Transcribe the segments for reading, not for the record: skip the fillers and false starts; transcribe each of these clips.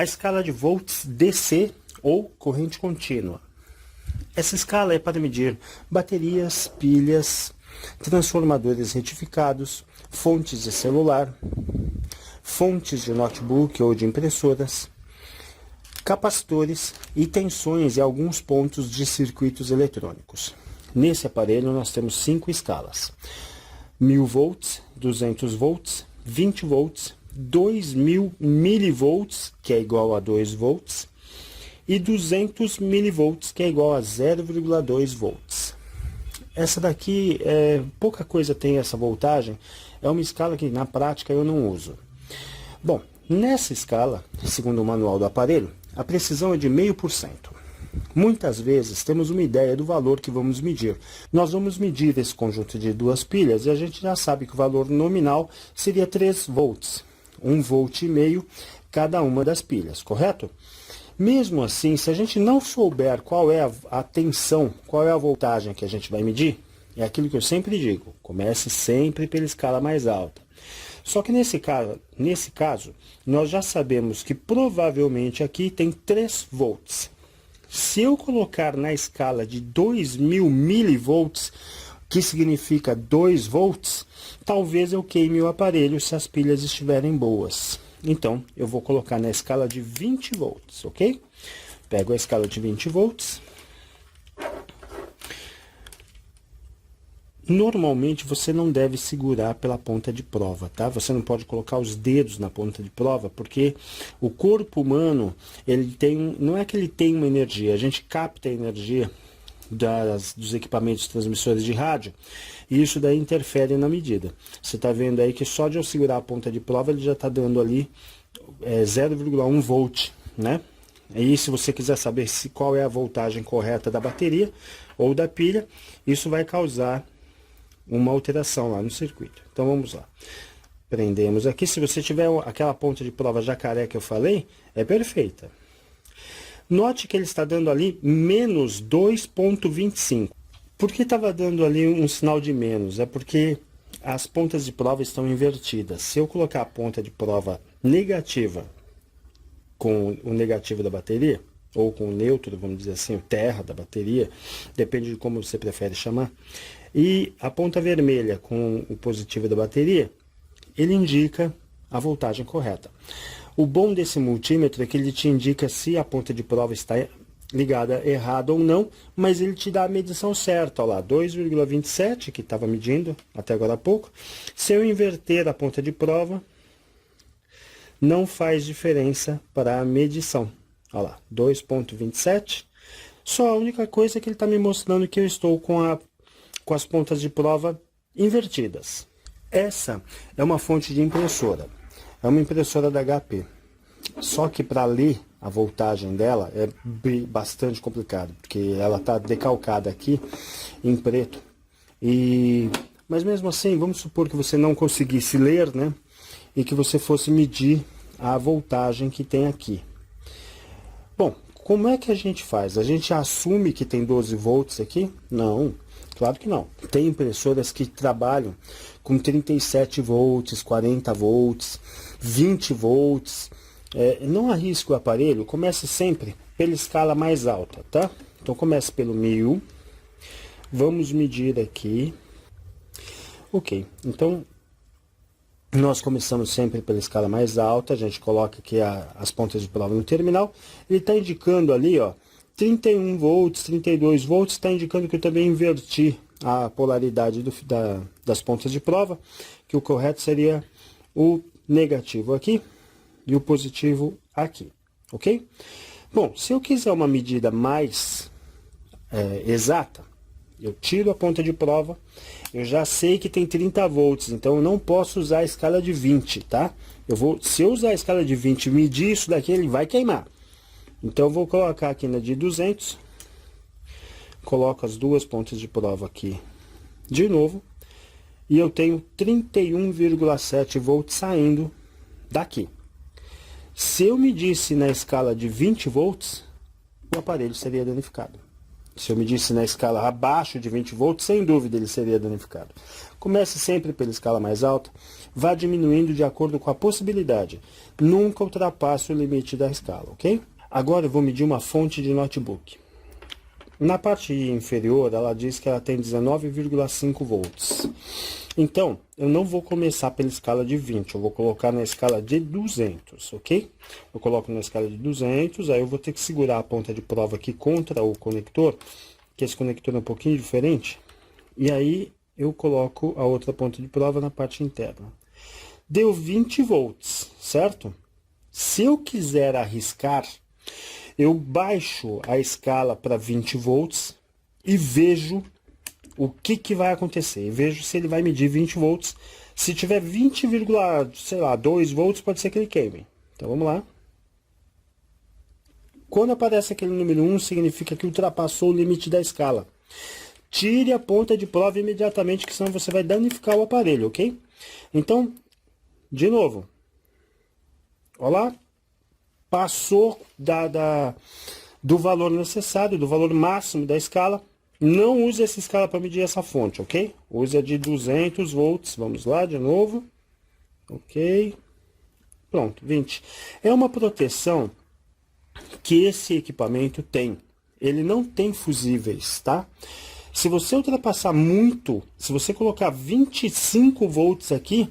a escala de volts DC ou corrente contínua. Essa escala é para medir baterias, pilhas, transformadores retificados, fontes de celular, fontes de notebook ou de impressoras, capacitores e tensões em alguns pontos de circuitos eletrônicos. Nesse aparelho nós temos 5 escalas: 1000 volts, 200 volts, 20 volts, 2000 milivolts, que é igual a 2 volts, e 200 milivolts, que é igual a 0,2 volts. Essa daqui, pouca coisa tem essa voltagem, é uma escala que na prática eu não uso. Bom, nessa escala, segundo o manual do aparelho, a precisão é de 0,5%. Muitas vezes temos uma ideia do valor que vamos medir. Nós vamos medir esse conjunto de 2 pilhas e a gente já sabe que o valor nominal seria 3 volts, 1,5 volt cada uma das pilhas, correto? Mesmo assim, se a gente não souber qual é a tensão, qual é a voltagem que a gente vai medir, é aquilo que eu sempre digo: comece sempre pela escala mais alta. Só que nesse caso, nós já sabemos que provavelmente aqui tem 3 volts. Se eu colocar na escala de 2000 milivolts, que significa 2 volts, talvez eu queime o aparelho se as pilhas estiverem boas. Então, eu vou colocar na escala de 20 volts, ok? Pego a escala de 20 volts. Normalmente, você não deve segurar pela ponta de prova, tá? Você não pode colocar os dedos na ponta de prova, porque o corpo humano, ele tem, não é que ele tem uma energia, a gente capta a energia dos equipamentos transmissores de rádio, e isso daí interfere na medida. Você está vendo aí que só de eu segurar a ponta de prova, ele já está dando ali 0,1 volt, né? E se você quiser saber qual é a voltagem correta da bateria ou da pilha, isso vai causar uma alteração lá no circuito. Então vamos lá. Prendemos aqui. Se você tiver aquela ponta de prova jacaré que eu falei, é perfeita. Note que ele está dando ali menos 2,25. Por que estava dando ali um sinal de menos? É porque as pontas de prova estão invertidas. Se eu colocar a ponta de prova negativa com o negativo da bateria, ou com o neutro, vamos dizer assim, o terra da bateria, depende de como você prefere chamar, e a ponta vermelha com o positivo da bateria, ele indica a voltagem correta. O bom desse multímetro é que ele te indica se a ponta de prova está ligada errada ou não, mas ele te dá a medição certa, olha lá, 2,27, que estava medindo até agora há pouco. Se eu inverter a ponta de prova, não faz diferença para a medição. Olha lá, 2,27. Só a única coisa é que ele está me mostrando que eu estou com as pontas de prova invertidas. Essa é uma fonte de impressora. É uma impressora da HP. Só que para ler a voltagem dela é bastante complicado, porque ela está decalcada aqui em preto. Mas mesmo assim, vamos supor que você não conseguisse ler, né? E que você fosse medir a voltagem que tem aqui. Bom, como é que a gente faz? A gente assume que tem 12 volts aqui? Não, claro que não. Tem impressoras que trabalham com 37 volts, 40 volts, 20 volts. Não arrisque o aparelho, comece sempre pela escala mais alta, tá? Então comece pelo 1000. Vamos medir aqui. Ok, então nós começamos sempre pela escala mais alta, a gente coloca aqui as pontas de prova no terminal. Ele está indicando ali, ó, 31 volts, 32 volts, está indicando que eu também inverti a polaridade das pontas de prova, que o correto seria o negativo aqui e o positivo aqui, ok? Bom, se eu quiser uma medida mais exata, eu tiro a ponta de prova, eu já sei que tem 30 volts, então eu não posso usar a escala de 20, tá? Se eu usar a escala de 20 e medir isso daqui, ele vai queimar. Então eu vou colocar aqui na de 200, coloco as 2 pontas de prova aqui de novo, e eu tenho 31,7 volts saindo daqui. Se eu medisse na escala de 20 volts, o aparelho seria danificado. Se eu medisse na escala abaixo de 20 volts, sem dúvida ele seria danificado. Comece sempre pela escala mais alta, vá diminuindo de acordo com a possibilidade. Nunca ultrapasse o limite da escala, ok? Agora eu vou medir uma fonte de notebook. Na parte inferior, ela diz que ela tem 19,5 volts. Então, eu não vou começar pela escala de 20, eu vou colocar na escala de 200, ok? Eu coloco na escala de 200, aí eu vou ter que segurar a ponta de prova aqui contra o conector, que esse conector é um pouquinho diferente, e aí eu coloco a outra ponta de prova na parte interna. Deu 20 volts, certo? Se eu quiser arriscar, eu baixo a escala para 20 volts e vejo o que vai acontecer. Eu vejo se ele vai medir 20 volts. Se tiver 20,2 volts, pode ser que ele queime. Então vamos lá. Quando aparece aquele número 1, significa que ultrapassou o limite da escala. Tire a ponta de prova imediatamente, que senão você vai danificar o aparelho, ok? Então, de novo. Olha lá. Passou do valor necessário, do valor máximo da escala. Não use essa escala para medir essa fonte, ok? Use a de 200 volts. Vamos lá, de novo. Ok. Pronto, 20. É uma proteção que esse equipamento tem. Ele não tem fusíveis, tá? Se você ultrapassar muito, se você colocar 25 volts aqui,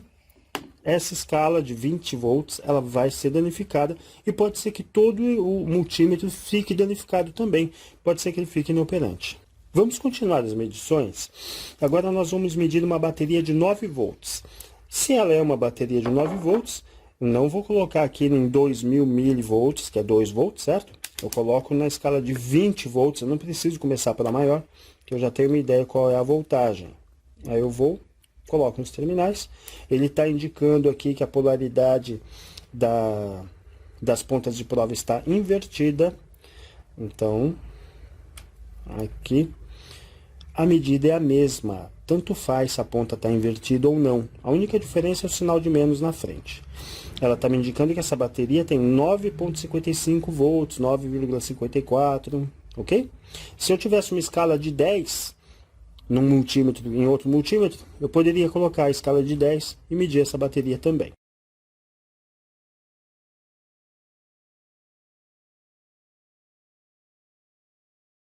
essa escala de 20 volts, ela vai ser danificada e pode ser que todo o multímetro fique danificado também. Pode ser que ele fique inoperante. Vamos continuar as medições. Agora nós vamos medir uma bateria de 9 volts. Se ela é uma bateria de 9 volts, eu não vou colocar aqui em 2000 milivolts, que é 2 volts, certo? Eu coloco na escala de 20 volts, eu não preciso começar pela maior, que eu já tenho uma ideia qual é a voltagem. Aí eu coloco nos terminais. Ele está indicando aqui que a polaridade das pontas de prova está invertida. Então, aqui a medida é a mesma, tanto faz se a ponta está invertida ou não. A única diferença é o sinal de menos na frente. Ela está me indicando que essa bateria tem 9,55 volts, 9,54, ok? Se eu tivesse uma escala de 10 num multímetro, em outro multímetro, eu poderia colocar a escala de 10 e medir essa bateria também.